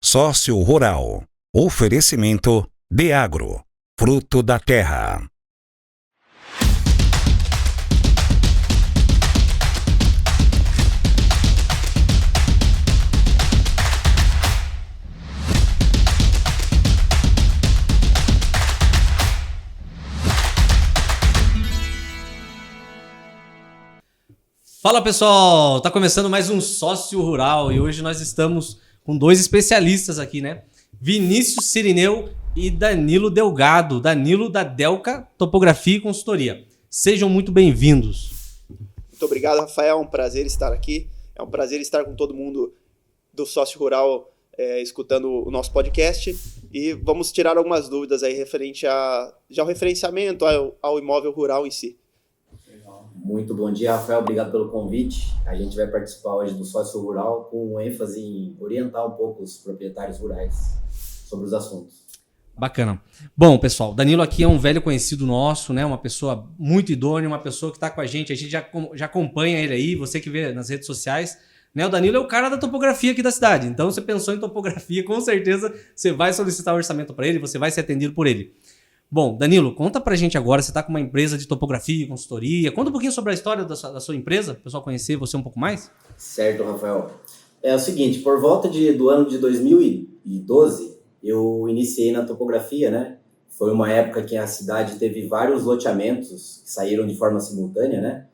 Sócio Rural. Oferecimento Deagro, fruto da terra. Fala pessoal, tá começando mais um Sócio Rural e hoje nós estamos com dois especialistas aqui, né? Vinícius Cirineu e Danilo Delgado, Danilo da Delca Topografia e Consultoria. Sejam muito bem-vindos. Muito obrigado, Rafael, é um prazer estar aqui, é um prazer estar com todo mundo do Sócio Rural escutando o nosso podcast e vamos tirar algumas dúvidas aí referente ao referenciamento, ao imóvel rural em si. Muito bom dia, Rafael. Obrigado pelo convite. A gente vai participar hoje do Sócio Rural com ênfase em orientar um pouco os proprietários rurais sobre os assuntos. Bacana. Bom, pessoal, Danilo aqui é um velho conhecido nosso, né? Uma pessoa muito idônea, uma pessoa que está com a gente já acompanha ele aí, você que vê nas redes sociais. Né? O Danilo é o cara da topografia aqui da cidade. Então, você pensou em topografia, com certeza você vai solicitar um orçamento para ele, você vai ser atendido por ele. Bom, Danilo, conta pra gente agora, você está com uma empresa de topografia e consultoria. Conta um pouquinho sobre a história da sua empresa, para o pessoal conhecer você um pouco mais. Certo, Rafael. É o seguinte, por volta do ano de 2012, eu iniciei na topografia, né? Foi uma época que a cidade teve vários loteamentos que saíram de forma simultânea, né?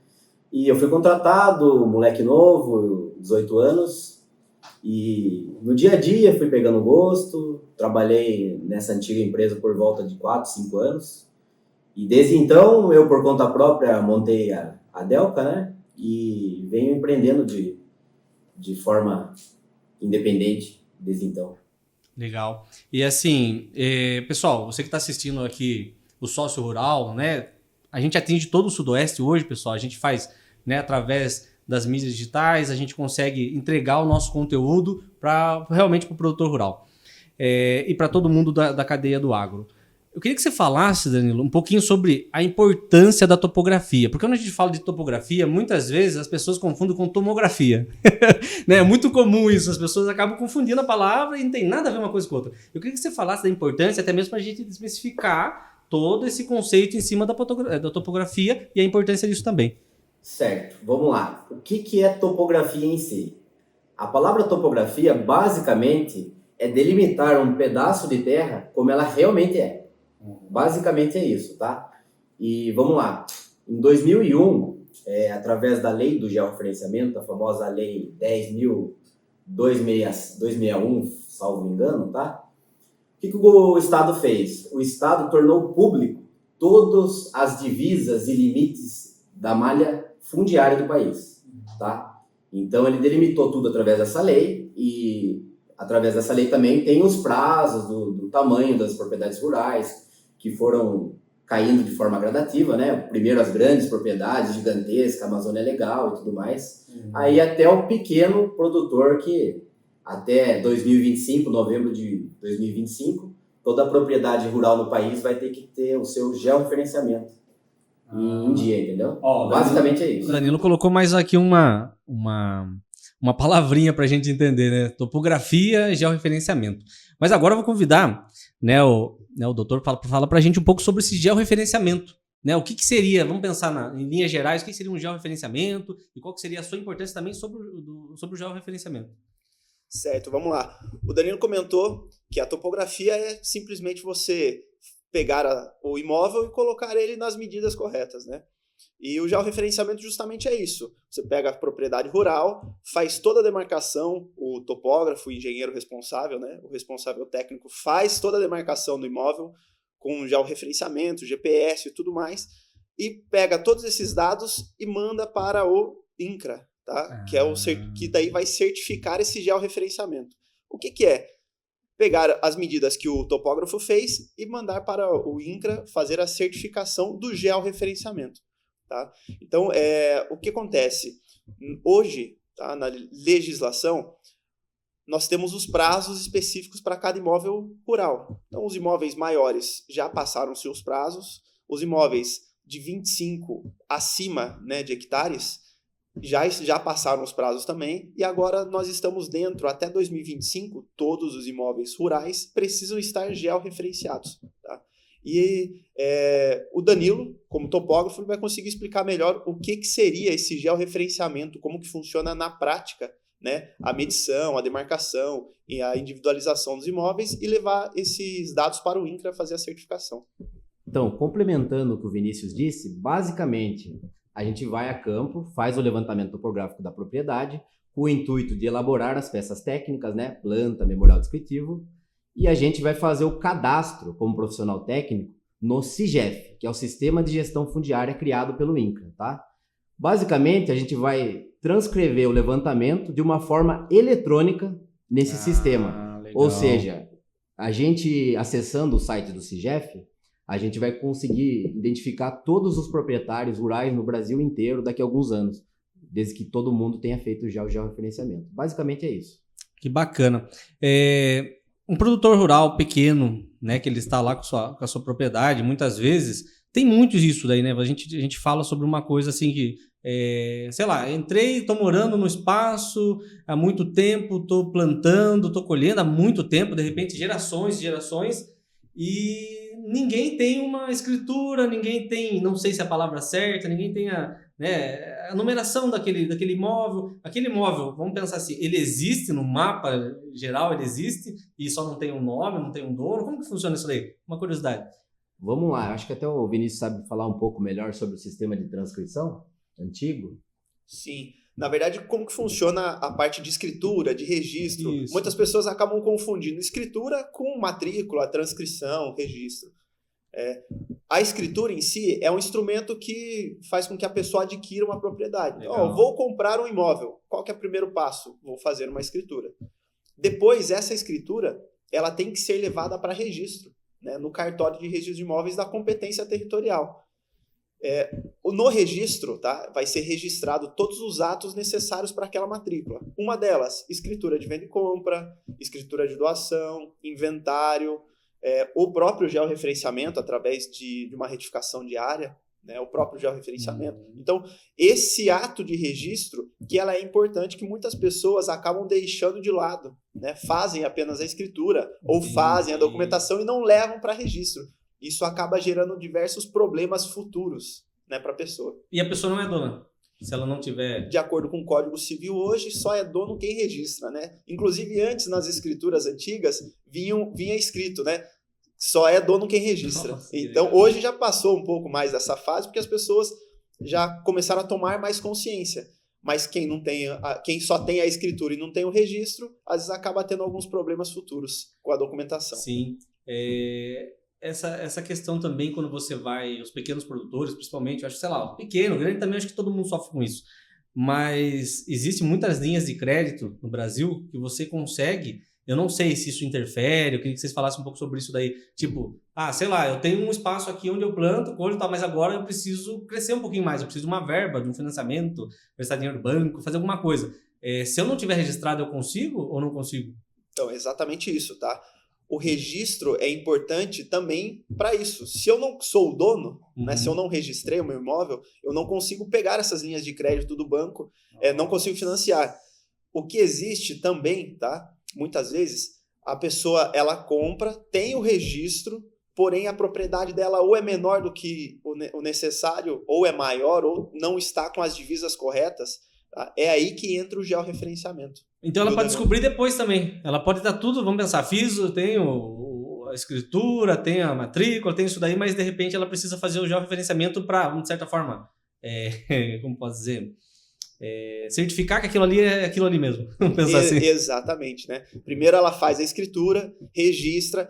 E eu fui contratado, moleque novo, 18 anos, e no dia a dia fui pegando gosto, trabalhei nessa antiga empresa por volta de 4, 5 anos. E desde então, eu por conta própria montei a Delca, né? E venho empreendendo de forma independente desde então. Legal. E assim, pessoal, você que está assistindo aqui o Sócio Rural, né? A gente atinge todo o Sudoeste hoje, pessoal. A gente faz, né, através das mídias digitais, a gente consegue entregar o nosso conteúdo realmente para o produtor rural e para todo mundo da cadeia do agro. Eu queria que você falasse, Danilo, um pouquinho sobre a importância da topografia, porque quando a gente fala de topografia, muitas vezes as pessoas confundem com tomografia. Né? É muito comum isso, as pessoas acabam confundindo a palavra e não tem nada a ver uma coisa com outra. Eu queria que você falasse da importância, até mesmo para a gente especificar todo esse conceito em cima da topografia e a importância disso também. Certo, vamos lá. O que é topografia em si? A palavra topografia, basicamente, é delimitar um pedaço de terra como ela realmente é. Basicamente é isso, tá? E vamos lá. Em 2001, através da lei do georreferenciamento, a famosa lei 10.261, salvo engano, tá? O que o Estado fez? O Estado tornou público todas as divisas e limites da malha fundiária do país, tá? Então ele delimitou tudo através dessa lei e através dessa lei também tem os prazos do tamanho das propriedades rurais que foram caindo de forma gradativa, né? Primeiro as grandes propriedades gigantescas, a Amazônia Legal e tudo mais, aí até o pequeno produtor que até 2025, novembro de 2025, toda a propriedade rural no país vai ter que ter o seu georreferenciamento em dia, entendeu? Basicamente é isso. O Danilo colocou mais aqui uma palavrinha para a gente entender, né? Topografia e georreferenciamento. Mas agora eu vou convidar, né, o doutor para falar para a gente um pouco sobre esse georreferenciamento. Né? O que seria, vamos pensar em linhas gerais, o que seria um georreferenciamento e qual que seria a sua importância também sobre o georreferenciamento. Certo, vamos lá. O Danilo comentou que a topografia é simplesmente você pegar o imóvel e colocar ele nas medidas corretas, né? E o georreferenciamento justamente é isso. Você pega a propriedade rural, faz toda a demarcação, o topógrafo, o engenheiro responsável, né? O responsável técnico faz toda a demarcação do imóvel com georreferenciamento, GPS e tudo mais, e pega todos esses dados e manda para o INCRA, tá? Que daí vai certificar esse georreferenciamento. O que é? Pegar as medidas que o topógrafo fez e mandar para o INCRA fazer a certificação do georreferenciamento. Tá? Então, o que acontece? Hoje, tá, na legislação, nós temos os prazos específicos para cada imóvel rural. Então, os imóveis maiores já passaram seus prazos, os imóveis de 25 acima, né, de hectares já passaram os prazos também, e agora nós estamos dentro, até 2025, todos os imóveis rurais precisam estar georreferenciados. Tá? E o Danilo, como topógrafo, vai conseguir explicar melhor o que seria esse georreferenciamento, como que funciona na prática, né? A medição, a demarcação e a individualização dos imóveis e levar esses dados para o INCRA fazer a certificação. Então, complementando o que o Vinícius disse, basicamente a gente vai a campo, faz o levantamento topográfico da propriedade, com o intuito de elaborar as peças técnicas, né? Planta, memorial descritivo, e a gente vai fazer o cadastro como profissional técnico no SIGEF, que é o Sistema de Gestão Fundiária criado pelo INCRA, tá? Basicamente, a gente vai transcrever o levantamento de uma forma eletrônica nesse sistema. Legal. Ou seja, a gente acessando o site do SIGEF, a gente vai conseguir identificar todos os proprietários rurais no Brasil inteiro daqui a alguns anos, desde que todo mundo tenha feito já o georreferenciamento. Basicamente é isso. Que bacana. Um produtor rural pequeno, né, que ele está lá com a sua propriedade, muitas vezes, tem muito disso daí, né? A gente fala sobre uma coisa assim que, sei lá, entrei, estou morando no espaço há muito tempo, estou plantando, estou colhendo há muito tempo, de repente gerações e gerações, e ninguém tem uma escritura, ninguém tem, não sei se é a palavra certa, ninguém tem a numeração daquele imóvel. Aquele imóvel, vamos pensar assim, ele existe no mapa geral, ele existe e só não tem um nome, não tem um dono. Como que funciona isso daí? Uma curiosidade. Vamos lá, acho que até o Vinícius sabe falar um pouco melhor sobre o sistema de transcrição antigo. Sim. Na verdade, como que funciona a parte de escritura, de registro? Isso. Muitas pessoas acabam confundindo escritura com matrícula, transcrição, registro. A escritura em si é um instrumento que faz com que a pessoa adquira uma propriedade. Vou comprar um imóvel. Qual que é o primeiro passo? Vou fazer uma escritura. Depois, essa escritura ela tem que ser levada para registro, né, no cartório de registro de imóveis da competência territorial. No registro, tá, vai ser registrado todos os atos necessários para aquela matrícula. Uma delas, escritura de venda e compra, escritura de doação, inventário, o próprio georreferenciamento através de uma retificação de área, né, o próprio georreferenciamento. Então, esse ato de registro, que ela é importante, que muitas pessoas acabam deixando de lado, né, fazem apenas a escritura ou fazem a documentação e não levam para registro. Isso acaba gerando diversos problemas futuros, né, para a pessoa. E a pessoa não é dona, se ela não tiver... De acordo com o Código Civil, hoje só é dono quem registra, né? Inclusive, antes, nas escrituras antigas, vinha escrito, né? Só é dono quem registra. Nossa, então, hoje já passou um pouco mais dessa fase, porque as pessoas já começaram a tomar mais consciência. Mas quem só tem a escritura e não tem o registro, às vezes acaba tendo alguns problemas futuros com a documentação. Sim. Essa questão também, quando você vai, os pequenos produtores, principalmente, eu acho, sei lá, pequeno, grande também, acho que todo mundo sofre com isso. Mas existem muitas linhas de crédito no Brasil que você consegue, eu não sei se isso interfere, eu queria que vocês falassem um pouco sobre isso daí. Tipo, sei lá, eu tenho um espaço aqui onde eu planto, colho e tal, mas agora eu preciso crescer um pouquinho mais, eu preciso de uma verba, de um financiamento, prestar dinheiro do banco, fazer alguma coisa. Se eu não tiver registrado, eu consigo ou não consigo? Então, é exatamente isso, tá? O registro é importante também para isso. Se eu não sou o dono, né, se eu não registrei o meu imóvel, eu não consigo pegar essas linhas de crédito do banco, não consigo financiar. O que existe também, tá? Muitas vezes, a pessoa ela compra, tem o registro, porém a propriedade dela ou é menor do que o necessário, ou é maior, ou não está com as divisas corretas. Tá? É aí que entra o georreferenciamento. Então ela pode descobrir depois também. Ela pode dar tudo, vamos pensar, tenho a escritura, tenho a matrícula, tenho isso daí, mas de repente ela precisa fazer o georreferenciamento para, de certa forma, como posso dizer, certificar que aquilo ali é aquilo ali mesmo. Vamos pensar assim. Exatamente, né? Primeiro ela faz a escritura, registra,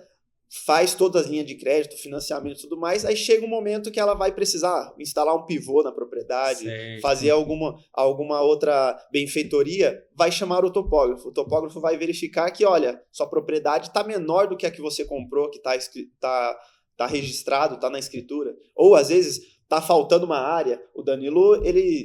faz todas as linhas de crédito, financiamento e tudo mais, aí chega um momento que ela vai precisar instalar um pivô na propriedade, certo, fazer alguma outra benfeitoria, vai chamar o topógrafo. O topógrafo vai verificar que, olha, sua propriedade está menor do que a que você comprou, que tá registrado, está na escritura. Ou, às vezes, está faltando uma área. O Danilo,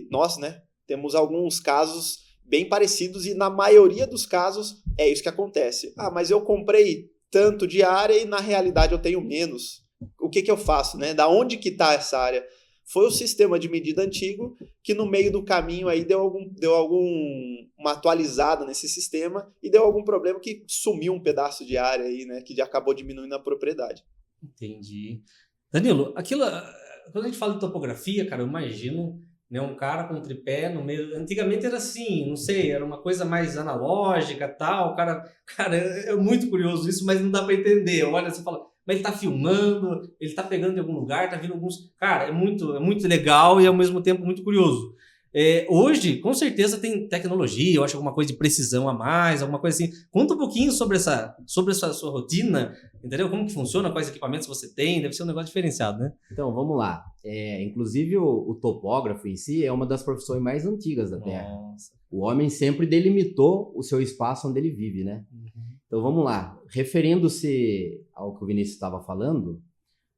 nós, né, temos alguns casos bem parecidos e na maioria dos casos é isso que acontece. Mas eu comprei tanto de área e na realidade eu tenho menos. O que eu faço, né? Da onde que está essa área? Foi o sistema de medida antigo que no meio do caminho aí deu uma atualizada nesse sistema e deu algum problema que sumiu um pedaço de área aí, né? Que já acabou diminuindo a propriedade. Entendi. Danilo, quando a gente fala de topografia, cara, eu imagino, né, um cara com um tripé no meio. Antigamente era assim, não sei, era uma coisa mais analógica, tal. Cara, é muito curioso isso, mas não dá para entender. Olha, você fala, mas ele tá filmando, ele tá pegando em algum lugar, tá vindo alguns. Cara, é muito legal e ao mesmo tempo muito curioso. Hoje, com certeza, tem tecnologia, eu acho alguma coisa de precisão a mais, alguma coisa assim. Conta um pouquinho sobre essa sua rotina, entendeu? Como que funciona, quais equipamentos você tem, deve ser um negócio diferenciado, né? Então, vamos lá. Inclusive, o topógrafo em si é uma das profissões mais antigas da Terra. Nossa. O homem sempre delimitou o seu espaço onde ele vive, né? Então, vamos lá. Referindo-se ao que o Vinícius estava falando,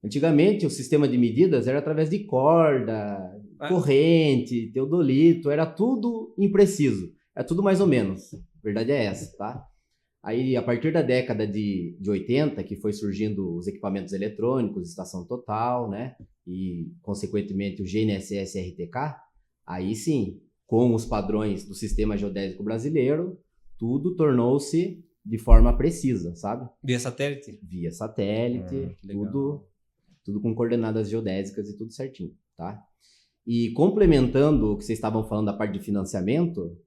antigamente o sistema de medidas era através de corda, corrente, teodolito, era tudo impreciso. É tudo mais ou menos. A verdade é essa, tá? Aí, a partir da década de 80, que foi surgindo os equipamentos eletrônicos, estação total, né? E, consequentemente, o GNSS RTK, aí sim, com os padrões do sistema geodésico brasileiro, tudo tornou-se de forma precisa, sabe? Via satélite? Via satélite, tudo com coordenadas geodésicas e tudo certinho, tá? E complementando o que vocês estavam falando da parte de financiamento,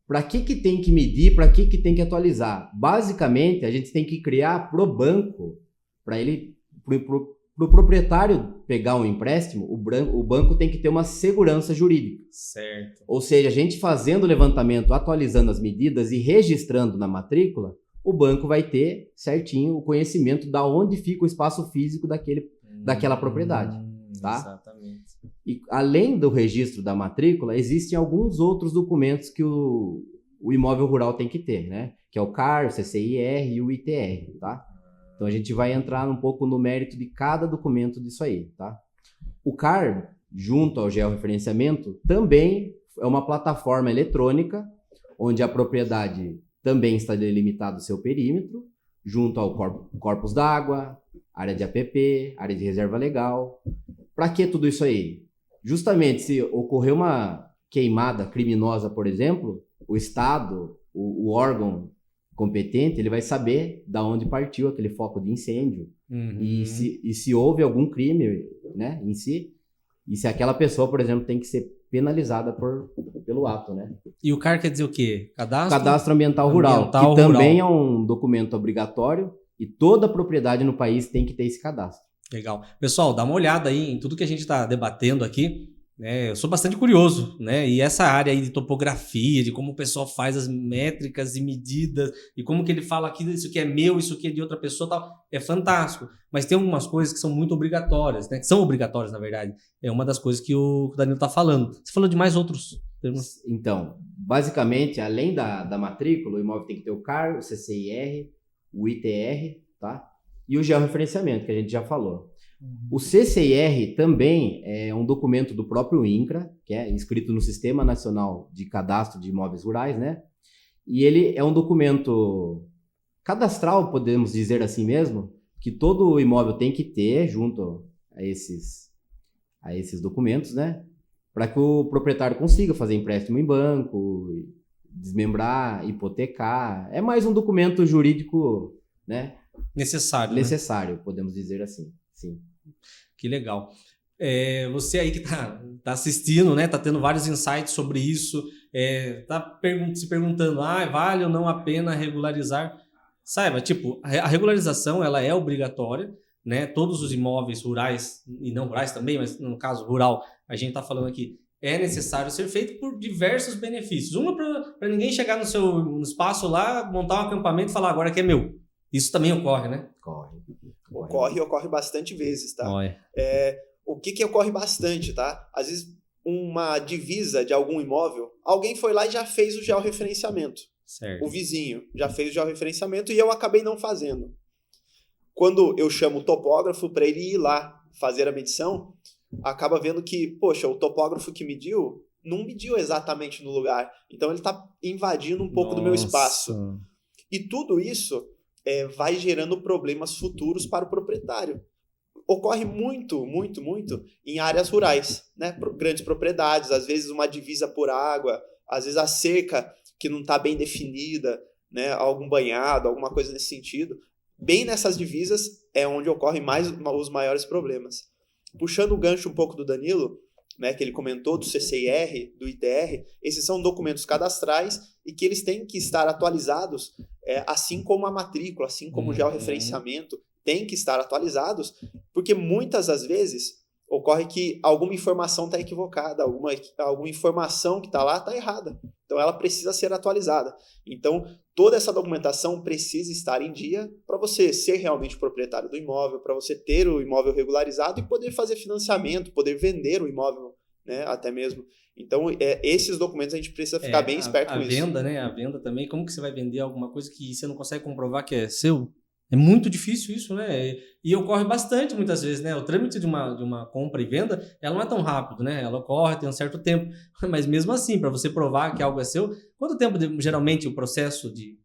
para que tem que medir, para que tem que atualizar? Basicamente, a gente tem que criar pro banco, para ele, pro proprietário pegar um empréstimo, o banco tem que ter uma segurança jurídica. Certo. Ou seja, a gente fazendo o levantamento, atualizando as medidas e registrando na matrícula, o banco vai ter certinho o conhecimento da onde fica o espaço físico daquela propriedade. Tá? Exatamente. E além do registro da matrícula, existem alguns outros documentos que o imóvel rural tem que ter, né? Que é o CAR, o CCIR e o ITR, tá? Então a gente vai entrar um pouco no mérito de cada documento disso aí, tá? O CAR, junto ao georreferenciamento, também é uma plataforma eletrônica onde a propriedade também está delimitado o seu perímetro, junto ao corpus d'água, área de APP, área de reserva legal. Para que tudo isso aí? Justamente se ocorrer uma queimada criminosa, por exemplo, o Estado, o órgão competente, ele vai saber de onde partiu aquele foco de incêndio e se houve algum crime, né, em si, e se aquela pessoa, por exemplo, tem que ser penalizada pelo ato, né? E o CAR quer dizer o quê? Cadastro Ambiental Rural, que também é um documento obrigatório e toda propriedade no país tem que ter esse cadastro. Legal. Pessoal, dá uma olhada aí em tudo que a gente está debatendo aqui. Eu sou bastante curioso, né? E essa área aí de topografia, de como o pessoal faz as métricas e medidas, e como que ele fala aqui, isso aqui é meu, isso aqui é de outra pessoa, tal, é fantástico. Mas tem algumas coisas que são muito obrigatórias, né? Que são obrigatórias, na verdade. É uma das coisas que o Danilo está falando. Você falou de mais outros termos? Então, basicamente, além da matrícula, o imóvel tem que ter o CAR, o CCIR, o ITR, tá? E o georreferenciamento, que a gente já falou. O CCIR também é um documento do próprio INCRA, que é inscrito no Sistema Nacional de Cadastro de Imóveis Rurais, né? E ele é um documento cadastral, podemos dizer assim mesmo, que todo imóvel tem que ter junto a esses documentos, né? Para que o proprietário consiga fazer empréstimo em banco, desmembrar, hipotecar. É mais um documento jurídico, né? Necessário, podemos dizer assim, sim. Que legal. Você aí que tá assistindo, né? Tá tendo vários insights sobre isso, tá se perguntando, vale ou não a pena regularizar? Saiba, tipo, a regularização, ela é obrigatória, né? Todos os imóveis rurais, e não rurais também, mas no caso rural, a gente tá falando aqui, é necessário ser feito por diversos benefícios. Uma para ninguém chegar no espaço lá, montar um acampamento e falar, agora que é meu. Isso também ocorre, né? Ocorre bastante vezes, tá? O que ocorre bastante, tá? Às vezes, uma divisa de algum imóvel, alguém foi lá e já fez o georreferenciamento. Certo. O vizinho já fez o georreferenciamento e eu acabei não fazendo. Quando eu chamo o topógrafo para ele ir lá fazer a medição, acaba vendo que, poxa, o topógrafo que mediu não mediu exatamente no lugar. Então, ele está invadindo um pouco do meu espaço. E tudo isso vai gerando problemas futuros para o proprietário. ocorre muito em áreas rurais, né? Grandes propriedades, às vezes uma divisa por água, às vezes a cerca que não está bem definida, né? Algum banhado, alguma coisa nesse sentido. Bem nessas divisas é onde ocorrem os maiores problemas. Puxando o gancho um pouco do Danilo, né, que ele comentou, do CCIR, do ITR, esses são documentos cadastrais e que eles têm que estar atualizados, assim como a matrícula, assim como o georreferenciamento, tem que estar atualizados, porque muitas das vezes ocorre que alguma informação está equivocada, alguma informação que está lá está errada. Então ela precisa ser atualizada. Então toda essa documentação precisa estar em dia para você ser realmente proprietário do imóvel, para você ter o imóvel regularizado e poder fazer financiamento, poder vender o imóvel, né, até mesmo. Então esses documentos a gente precisa ficar bem esperto com isso. A venda, né? A venda também. Como que você vai vender alguma coisa que você não consegue comprovar que é seu? É muito difícil isso, né? E ocorre bastante muitas vezes, né? O trâmite de uma compra e venda, ela não é tão rápido, né? Ela ocorre, tem um certo tempo. Mas mesmo assim, para você provar que algo é seu, quanto tempo geralmente o processo de,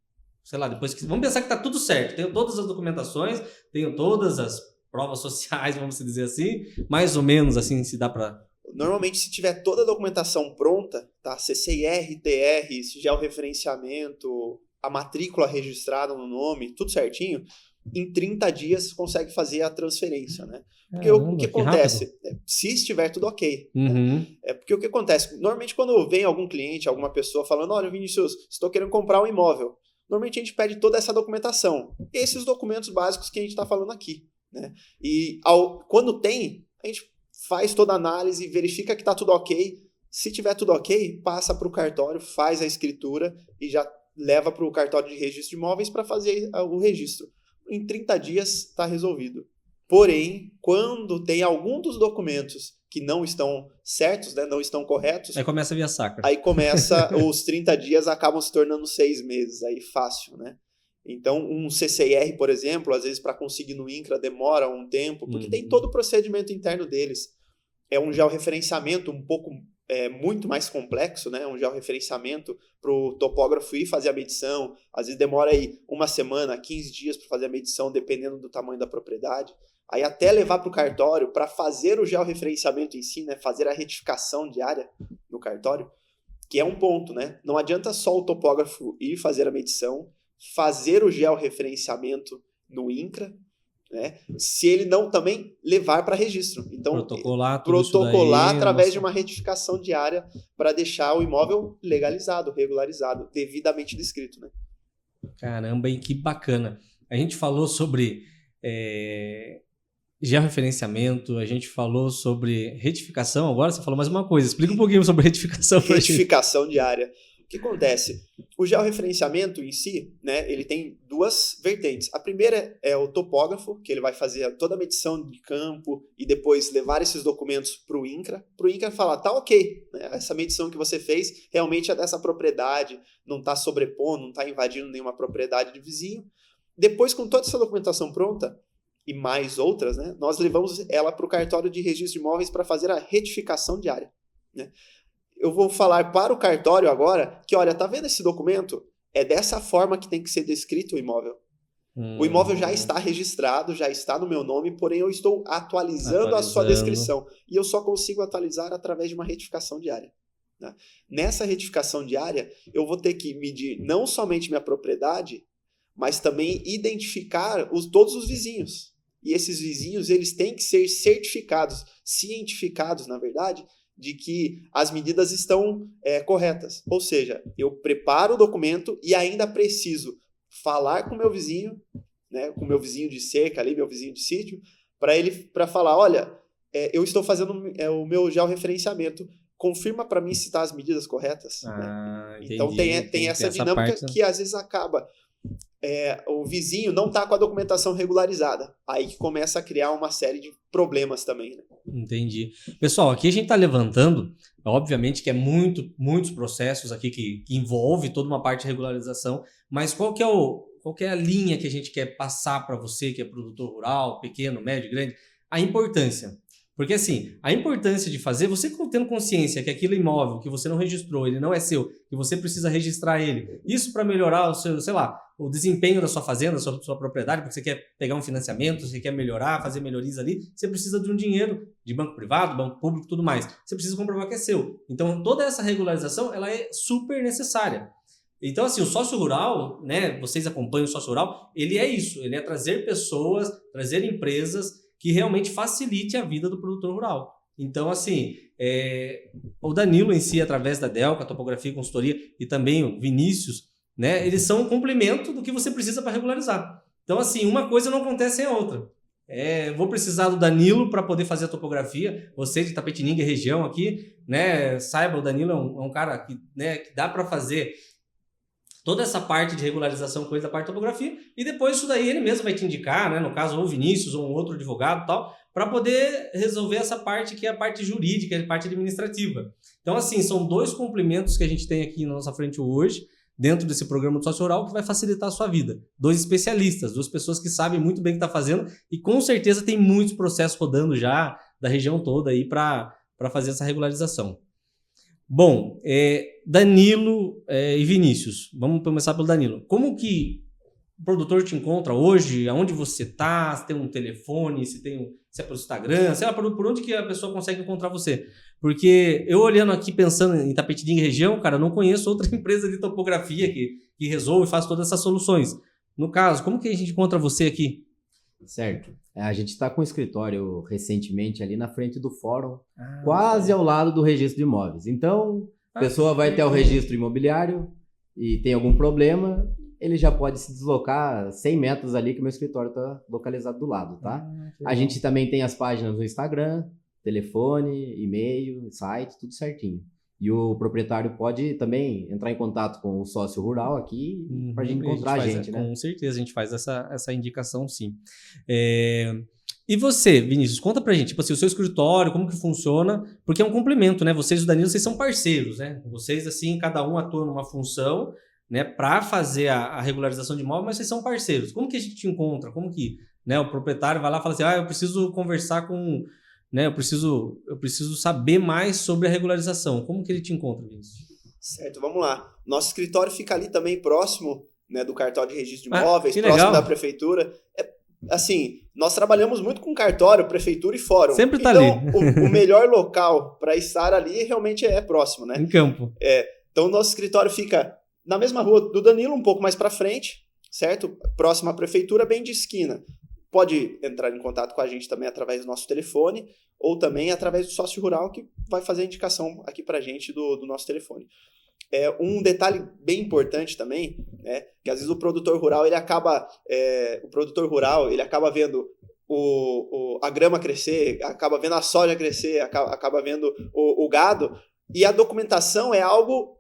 sei lá, depois que... Vamos pensar que está tudo certo. Tenho todas as documentações, tenho todas as provas sociais, vamos dizer assim. Mais ou menos assim se dá para... Normalmente, se tiver toda a documentação pronta, tá? CCIR, TR, georreferenciamento, a matrícula registrada no nome, tudo certinho, em 30 dias você consegue fazer a transferência, né? Porque o que acontece? Se estiver tudo ok. Né? Porque o que acontece? Normalmente quando vem algum cliente, alguma pessoa falando, olha, Vinícius, estou querendo comprar um imóvel. Normalmente a gente pede toda essa documentação. Esses documentos básicos que a gente está falando aqui. Né? E quando tem, a gente faz toda a análise, verifica que está tudo ok. Se tiver tudo ok, passa para o cartório, faz a escritura e já leva para o cartório de registro de imóveis para fazer o registro. Em 30 dias está resolvido. Porém, quando tem algum dos documentos que não estão certos, né, não estão corretos... Aí começa a via sacra. Aí começa, os 30 dias acabam se tornando 6 meses, aí fácil, né? Então, um CCIR, por exemplo, às vezes para conseguir no INCRA demora um tempo, porque tem todo o procedimento interno deles. É um georreferenciamento muito mais complexo, né? Um georreferenciamento para o topógrafo ir fazer a medição. Às vezes demora aí 1 semana, 15 dias para fazer a medição, dependendo do tamanho da propriedade. Aí até levar para o cartório para fazer o georreferenciamento em si, né? Fazer a retificação diária no cartório, que é um ponto, né? Não adianta só o topógrafo ir fazer a medição, fazer o georreferenciamento no INCRA, né? Se ele não também levar para registro. Então, protocolar daí, através de uma retificação diária para deixar o imóvel legalizado, regularizado, devidamente descrito. Né? Caramba, hein? Que bacana. A gente falou sobre georreferenciamento, a gente falou sobre retificação. Agora você falou mais uma coisa. Explica um pouquinho sobre retificação. Retificação diária. O que acontece? O georreferenciamento em si, né, ele tem duas vertentes. A primeira é o topógrafo, que ele vai fazer toda a medição de campo e depois levar esses documentos para o INCRA. Para o INCRA falar, tá ok, né, essa medição que você fez realmente é dessa propriedade, não está sobrepondo, não está invadindo nenhuma propriedade de vizinho. Depois, com toda essa documentação pronta, e mais outras, né, nós levamos ela para o cartório de registro de imóveis para fazer a retificação diária. Né? Eu vou falar para o cartório agora que, olha, tá vendo esse documento? É dessa forma que tem que ser descrito o imóvel. O imóvel já está registrado, já está no meu nome, porém eu estou atualizando a sua descrição. E eu só consigo atualizar através de uma retificação diária. Né? Nessa retificação diária, eu vou ter que medir não somente minha propriedade, mas também identificar todos os vizinhos. E esses vizinhos, eles têm que ser certificados, cientificados, na verdade, de que as medidas estão corretas. Ou seja, eu preparo o documento e ainda preciso falar com o meu vizinho, né, com o meu vizinho de cerca ali, meu vizinho de sítio, para falar, olha, eu estou fazendo o meu georreferenciamento, confirma para mim se estão as medidas corretas. Né? Entendi, então tem essa dinâmica parte, que às vezes acaba... o vizinho não está com a documentação regularizada. Aí que começa a criar uma série de problemas também. Né? Entendi. Pessoal, aqui a gente está levantando, obviamente que é muitos processos aqui que envolve toda uma parte de regularização, mas qual que é a linha que a gente quer passar para você, que é produtor rural, pequeno, médio, grande? A importância. Porque assim, a importância de fazer, você tendo consciência que aquele imóvel que você não registrou, ele não é seu, que você precisa registrar ele, isso para melhorar o seu, sei lá, o desempenho da sua fazenda, da sua propriedade, porque você quer pegar um financiamento, você quer melhorar, fazer melhorias ali, você precisa de um dinheiro de banco privado, banco público, tudo mais. Você precisa comprovar que é seu. Então, toda essa regularização, ela é super necessária. Então, assim, o sócio rural, né, vocês acompanham o sócio rural, ele é isso, ele é trazer pessoas, trazer empresas que realmente facilite a vida do produtor rural. Então, assim, o Danilo em si, através da Delca, Topografia e Consultoria, e também o Vinícius, né, eles são um complemento do que você precisa para regularizar. Então, assim, uma coisa não acontece sem a outra. Vou precisar do Danilo para poder fazer a topografia. Você de Tapetininga e região aqui, né, saiba, o Danilo é um cara que, né, que dá para fazer toda essa parte de regularização, coisa da parte de topografia, e depois isso daí ele mesmo vai te indicar, né, no caso, ou o Vinícius, ou um outro advogado e tal, para poder resolver essa parte que é a parte jurídica, a parte administrativa. Então, assim, são 2 complementos que a gente tem aqui na nossa frente hoje, dentro desse programa do sócio rural, que vai facilitar a sua vida. 2 especialistas, 2 pessoas que sabem muito bem o que está fazendo, e com certeza tem muitos processos rodando já da região toda aí para fazer essa regularização. Bom, Danilo e Vinícius, vamos começar pelo Danilo. Como que o produtor te encontra hoje? Aonde você está? Se tem um telefone, se é pelo Instagram, sei lá, por onde que a pessoa consegue encontrar você? Porque eu olhando aqui, pensando em Tapetininga e região, cara, eu não conheço outra empresa de topografia que resolve e faz todas essas soluções. No caso, como que a gente encontra você aqui? Certo. A gente está com um escritório recentemente ali na frente do fórum, quase ao lado do registro de imóveis. Então, a pessoa vai até o registro imobiliário e tem algum problema, ele já pode se deslocar 100 metros ali, que o meu escritório está localizado do lado, tá? A gente também tem as páginas no Instagram, telefone, e-mail, site, tudo certinho. E o proprietário pode também entrar em contato com o sócio rural aqui para a gente encontrar a gente, né? Com certeza, a gente faz essa indicação, sim. E você, Vinícius, conta pra gente, tipo assim, o seu escritório, como que funciona, porque é um complemento, né? Vocês e o Danilo, vocês são parceiros, né? Vocês, assim, cada um atua numa função, né, para fazer a regularização de imóvel, mas vocês são parceiros. Como que a gente te encontra? Como que, né, o proprietário vai lá e fala assim, eu preciso conversar com... Né, eu preciso saber mais sobre a regularização. Como que ele te encontra, Vinícius? Certo, vamos lá. Nosso escritório fica ali também próximo, né, do cartório de registro de imóveis, que próximo legal. da prefeitura. Assim, nós trabalhamos muito com cartório, prefeitura e fórum. Sempre tá então, ali. o melhor local para estar ali realmente é próximo, né? Em campo. Então, o nosso escritório fica na mesma rua do Danilo, um pouco mais para frente, certo? Próximo à prefeitura, bem de esquina. Pode entrar em contato com a gente também através do nosso telefone ou também através do sócio rural que vai fazer a indicação aqui para a gente do nosso telefone. Um detalhe bem importante também, né, que às vezes o produtor rural ele acaba vendo a grama crescer, acaba vendo a soja crescer, acaba vendo o gado, e a documentação é algo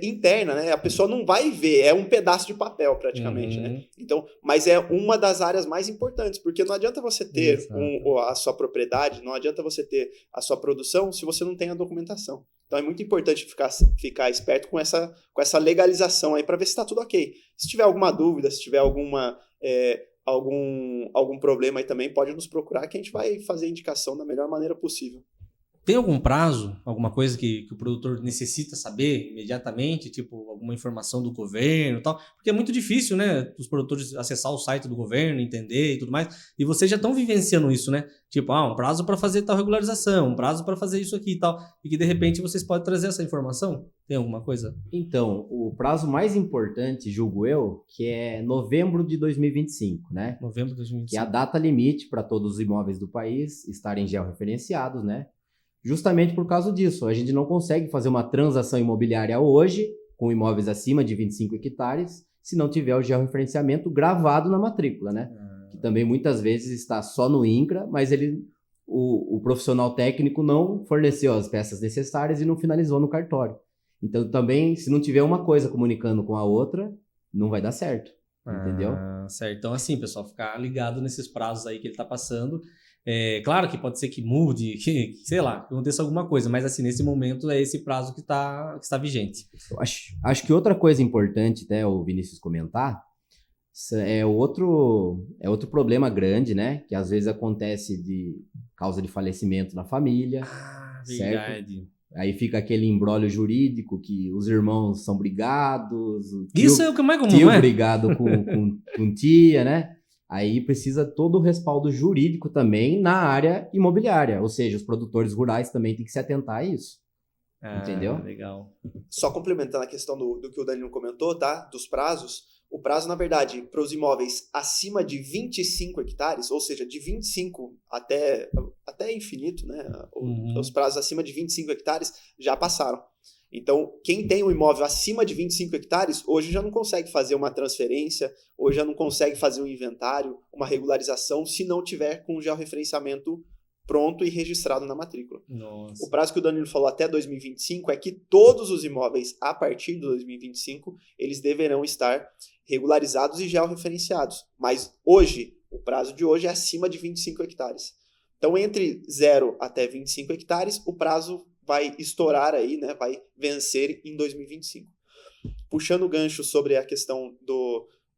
interna, né? A pessoa não vai ver, é um pedaço de papel praticamente, né? Então, mas é uma das áreas mais importantes, porque não adianta você ter a sua propriedade, não adianta você ter a sua produção se você não tem a documentação. Então é muito importante ficar esperto com essa legalização aí para ver se está tudo ok. Se tiver alguma dúvida, se tiver algum problema aí também, pode nos procurar que a gente vai fazer a indicação da melhor maneira possível. Tem algum prazo, alguma coisa que o produtor necessita saber imediatamente, tipo alguma informação do governo e tal? Porque é muito difícil, né, os produtores acessar o site do governo, entender e tudo mais. E vocês já estão vivenciando isso, né? Tipo, um prazo para fazer tal regularização, um prazo para fazer isso aqui e tal. E que de repente vocês podem trazer essa informação? Tem alguma coisa? Então, o prazo mais importante, julgo eu, que é novembro de 2025, né? Novembro de 2025. Que é a data limite para todos os imóveis do país estarem georreferenciados, né? Justamente por causa disso, a gente não consegue fazer uma transação imobiliária hoje com imóveis acima de 25 hectares se não tiver o georreferenciamento gravado na matrícula, né? Que também muitas vezes está só no INCRA, mas o profissional técnico não forneceu as peças necessárias e não finalizou no cartório. Então também, se não tiver uma coisa comunicando com a outra, não vai dar certo, entendeu? Certo. Então assim, pessoal, ficar ligado nesses prazos aí que ele está passando. Claro que pode ser que mude, que sei lá, que aconteça alguma coisa, mas assim, nesse momento é esse prazo que está vigente. Eu acho que outra coisa importante, até o Vinícius comentar, é outro problema grande, né? Que às vezes acontece de causa de falecimento na família. Certo? Verdade. Aí fica aquele imbróglio jurídico que os irmãos são brigados, o Isso é o que é mais comum, tio né? brigado com tia, né? Aí precisa todo o respaldo jurídico também na área imobiliária, ou seja, os produtores rurais também têm que se atentar a isso. Entendeu? Legal. Só complementando a questão do que o Danilo comentou, tá? Dos prazos. O prazo, na verdade, para os imóveis acima de 25 hectares, ou seja, de 25 até infinito, né? Os prazos acima de 25 hectares já passaram. Então, quem tem um imóvel acima de 25 hectares, hoje já não consegue fazer uma transferência, hoje já não consegue fazer um inventário, uma regularização, se não tiver com o georreferenciamento pronto e registrado na matrícula. Nossa. O prazo que o Danilo falou até 2025 é que todos os imóveis, a partir de 2025, eles deverão estar regularizados e georreferenciados. Mas hoje, o prazo de hoje é acima de 25 hectares. Então, entre 0 até 25 hectares, o prazo vai estourar aí, né? Vai vencer em 2025. Puxando o gancho sobre a questão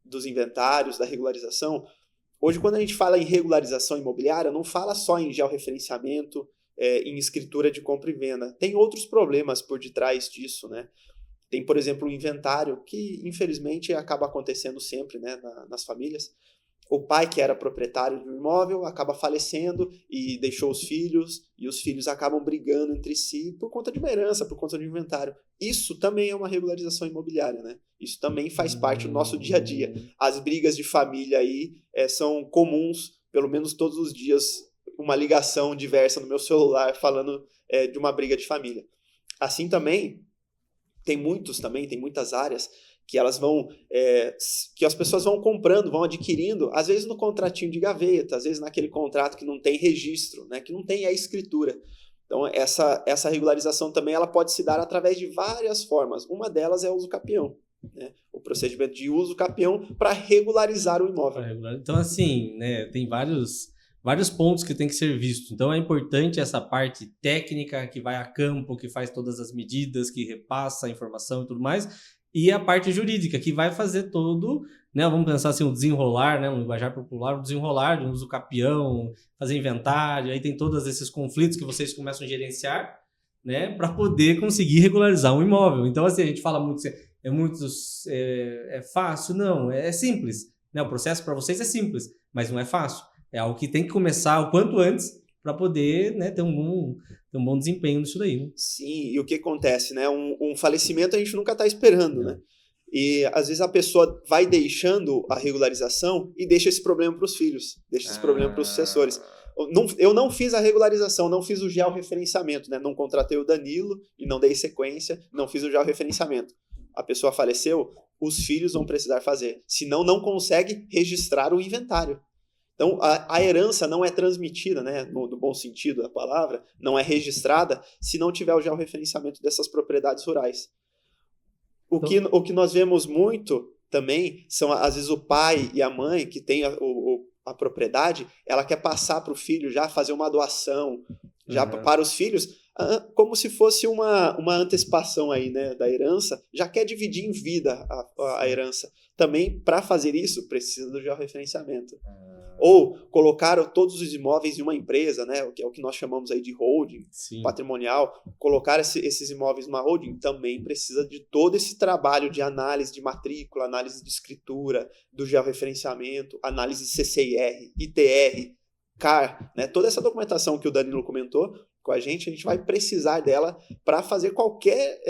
dos inventários, da regularização, hoje, quando a gente fala em regularização imobiliária, não fala só em georreferenciamento, em escritura de compra e venda. Tem outros problemas por detrás disso, né? Tem, por exemplo, o inventário, que infelizmente acaba acontecendo sempre, né, nas famílias. O pai, que era proprietário de um imóvel, acaba falecendo e deixou os filhos, e os filhos acabam brigando entre si por conta de uma herança, por conta de um inventário. Isso também é uma regularização imobiliária, né? Isso também faz parte do nosso dia a dia. As brigas de família aí são comuns, pelo menos todos os dias, uma ligação diversa no meu celular falando de uma briga de família. Assim também, tem muitas áreas que elas vão, que as pessoas vão comprando, vão adquirindo, às vezes no contratinho de gaveta, às vezes naquele contrato que não tem registro, né, que não tem a escritura. Então, essa regularização também ela pode se dar através de várias formas. Uma delas é o uso capião, né, o procedimento de uso capião para regularizar o imóvel. Então, assim, né, tem vários pontos que tem que ser visto. Então, é importante essa parte técnica que vai a campo, que faz todas as medidas, que repassa a informação e tudo mais, e a parte jurídica, que vai fazer todo, né, vamos pensar assim, o desenrolar, né, um linguajar popular, o desenrolar de um uso capião, fazer inventário, aí tem todos esses conflitos que vocês começam a gerenciar, né, para poder conseguir regularizar um imóvel. Então, assim, a gente fala muito, é fácil? Não, é simples, né, o processo para vocês é simples, mas não é fácil. É algo que tem que começar o quanto antes para poder, né, ter um bom desempenho nisso daí. Né? Sim, e o que acontece, né? Um falecimento a gente nunca está esperando, né? E às vezes a pessoa vai deixando a regularização e deixa esse problema para os filhos, deixa esse problema para os sucessores. Eu não fiz a regularização, não fiz o georreferenciamento, né? Não contratei o Danilo e não dei sequência, não fiz o georreferenciamento. A pessoa faleceu, os filhos vão precisar fazer, senão não consegue registrar o inventário. Então, a herança não é transmitida, né, no bom sentido da palavra, não é registrada se não tiver o georreferenciamento dessas propriedades rurais. O que nós vemos muito também são, às vezes, o pai e a mãe que tem a propriedade, ela quer passar para o filho já fazer uma doação já para os filhos, como se fosse uma antecipação aí, né, da herança, já quer dividir em vida a herança. Também, para fazer isso, precisa do georreferenciamento. Ou colocar todos os imóveis em uma empresa, né, que é o que nós chamamos aí de holding patrimonial, colocar esses imóveis numa holding também precisa de todo esse trabalho de análise de matrícula, análise de escritura, do georreferenciamento, análise de CCIR, ITR, CAR, né, toda essa documentação que o Danilo comentou com a gente vai precisar dela para fazer qualquer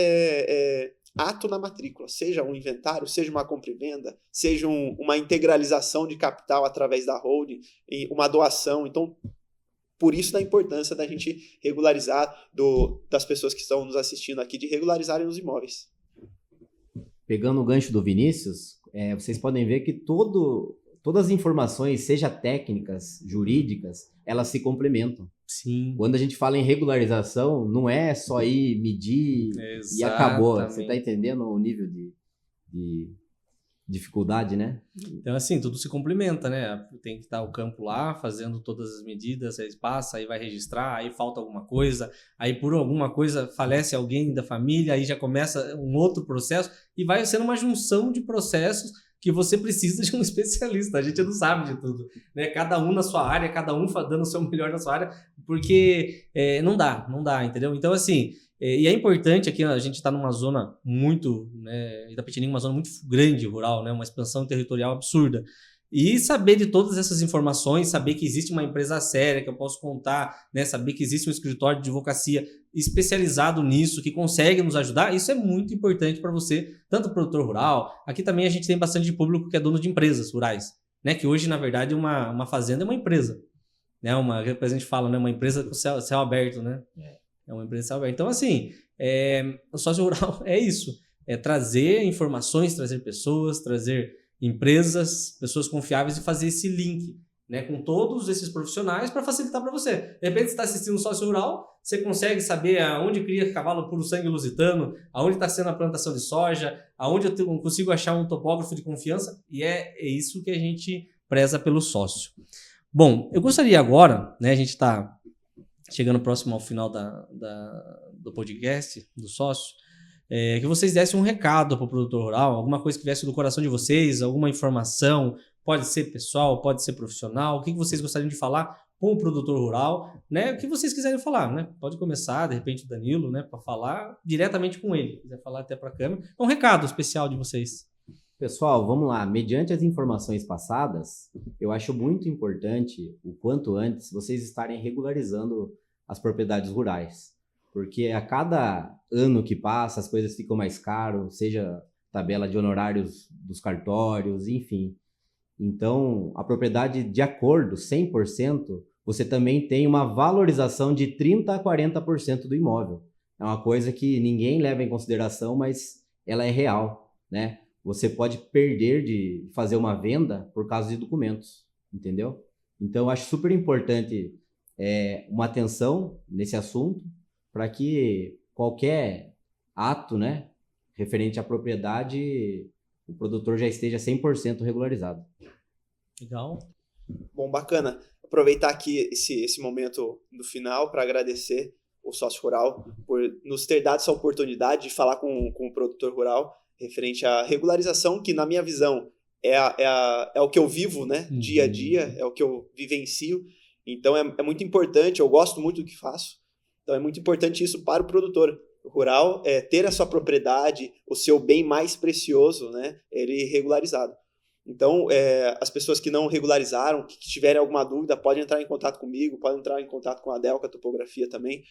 ato na matrícula, seja um inventário, seja uma compra e venda, seja uma integralização de capital através da holding, uma doação. Então, por isso da importância da gente regularizar, das pessoas que estão nos assistindo aqui, de regularizarem os imóveis. Pegando o gancho do Vinícius, vocês podem ver que todas as informações, seja técnicas, jurídicas, elas se complementam. Sim. Quando a gente fala em regularização, não é só ir medir e acabou. Você está entendendo o nível de dificuldade, né? Então, assim, tudo se complementa, né? Tem que estar o campo lá, fazendo todas as medidas, aí passa, aí vai registrar, aí falta alguma coisa, aí por alguma coisa falece alguém da família, aí já começa um outro processo e vai sendo uma junção de processos, que você precisa de um especialista. A gente não sabe de tudo, né? Cada um na sua área, cada um dando o seu melhor na sua área, porque não dá, entendeu? Então, assim, e é importante aqui, a gente está numa zona muito, né, Itapetininga, uma zona muito grande, rural, né, uma expansão territorial absurda. E saber de todas essas informações, saber que existe uma empresa séria que eu posso contar, né? Saber que existe um escritório de advocacia especializado nisso, que consegue nos ajudar, isso é muito importante para você, tanto produtor rural. Aqui também a gente tem bastante público que é dono de empresas rurais, né? Que hoje, na verdade, uma fazenda é uma empresa, né? A gente fala, né? Uma empresa com céu aberto, né? É uma empresa céu aberto. Então, assim, o sócio rural é isso, é trazer informações, trazer pessoas, trazer empresas, pessoas confiáveis e fazer esse link, né, com todos esses profissionais para facilitar para você. De repente, você está assistindo um sócio rural, você consegue saber aonde cria cavalo puro sangue lusitano, aonde está sendo a plantação de soja, aonde eu consigo achar um topógrafo de confiança, e é isso que a gente preza pelo sócio. Bom, eu gostaria agora, né, a gente está chegando próximo ao final do podcast, do sócio, que vocês dessem um recado para o produtor rural, alguma coisa que viesse do coração de vocês, alguma informação, pode ser pessoal, pode ser profissional, o que vocês gostariam de falar com o produtor rural, né? O que vocês quiserem falar, né? Pode começar, de repente, o Danilo, né, para falar diretamente com ele, se quiser falar até para a câmera. É um recado especial de vocês. Pessoal, vamos lá. Mediante as informações passadas, eu acho muito importante, o quanto antes, vocês estarem regularizando as propriedades rurais. Porque a cada ano que passa, as coisas ficam mais caras, seja tabela de honorários dos cartórios, enfim. Então, a propriedade de acordo, 100%, você também tem uma valorização de 30% a 40% do imóvel. É uma coisa que ninguém leva em consideração, mas ela é real, né? Você pode perder de fazer uma venda por causa de documentos, entendeu? Então, eu acho super importante uma atenção nesse assunto, para que qualquer ato, né, referente à propriedade, o produtor já esteja 100% regularizado. Legal. Bom, bacana. Aproveitar aqui esse momento do final para agradecer o sócio rural por nos ter dado essa oportunidade de falar com o produtor rural referente à regularização, que na minha visão é o que eu vivo, né, dia a dia, é o que eu vivencio. Então é muito importante, eu gosto muito do que faço. Então é muito importante isso para o produtor rural, ter a sua propriedade, o seu bem mais precioso, né, ele regularizado. Então, as pessoas que não regularizaram, que tiverem alguma dúvida, podem entrar em contato comigo, podem entrar em contato com a Delca Topografia também,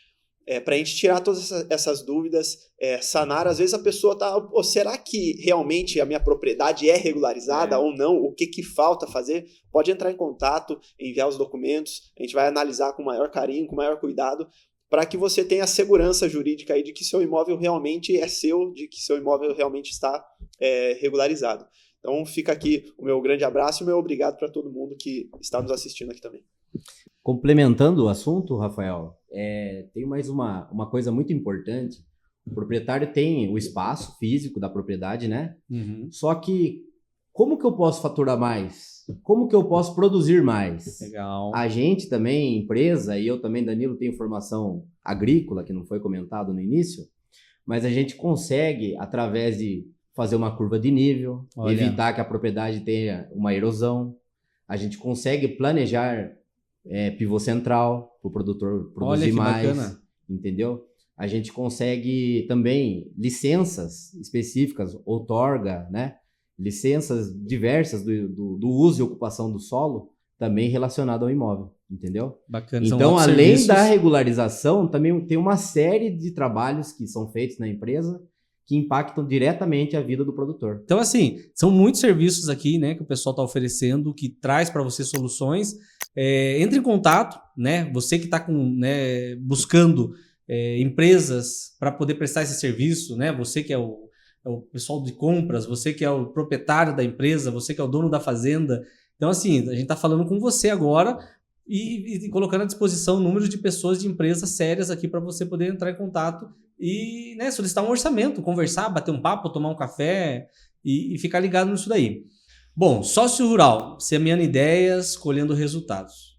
para a gente tirar todas essas dúvidas, sanar. Às vezes a pessoa está, será que realmente a minha propriedade é regularizada ou não? O que falta fazer? Pode entrar em contato, enviar os documentos, a gente vai analisar com maior carinho, com maior cuidado, para que você tenha a segurança jurídica aí de que seu imóvel realmente é seu, de que seu imóvel realmente está regularizado. Então fica aqui o meu grande abraço e o meu obrigado para todo mundo que está nos assistindo aqui também. Complementando o assunto, Rafael, tem mais uma coisa muito importante. O proprietário tem o espaço físico da propriedade, né? Uhum. Só que como que eu posso faturar mais? Como que eu posso produzir mais? Legal. A gente também, empresa, e eu também, Danilo, tenho formação agrícola, que não foi comentado no início, mas a gente consegue, através de fazer uma curva de nível, evitar que a propriedade tenha uma erosão. A gente consegue planejar pivô central para o produtor produzir mais. Bacana. Entendeu? A gente consegue também licenças específicas, outorga, né? Licenças diversas do uso e ocupação do solo, também relacionado ao imóvel, entendeu? Bacana. Então, além da regularização, também tem uma série de trabalhos que são feitos na empresa que impactam diretamente a vida do produtor. Então, assim, são muitos serviços aqui, né, que o pessoal está oferecendo, que traz para você soluções. Entre em contato, né? Você que está buscando empresas para poder prestar esse serviço, né? Você que é o pessoal de compras, você que é o proprietário da empresa, você que é o dono da fazenda. Então, assim, a gente está falando com você agora e colocando à disposição números de pessoas de empresas sérias aqui para você poder entrar em contato e, né, solicitar um orçamento, conversar, bater um papo, tomar um café e ficar ligado nisso daí. Bom, sócio rural, semeando ideias, colhendo resultados.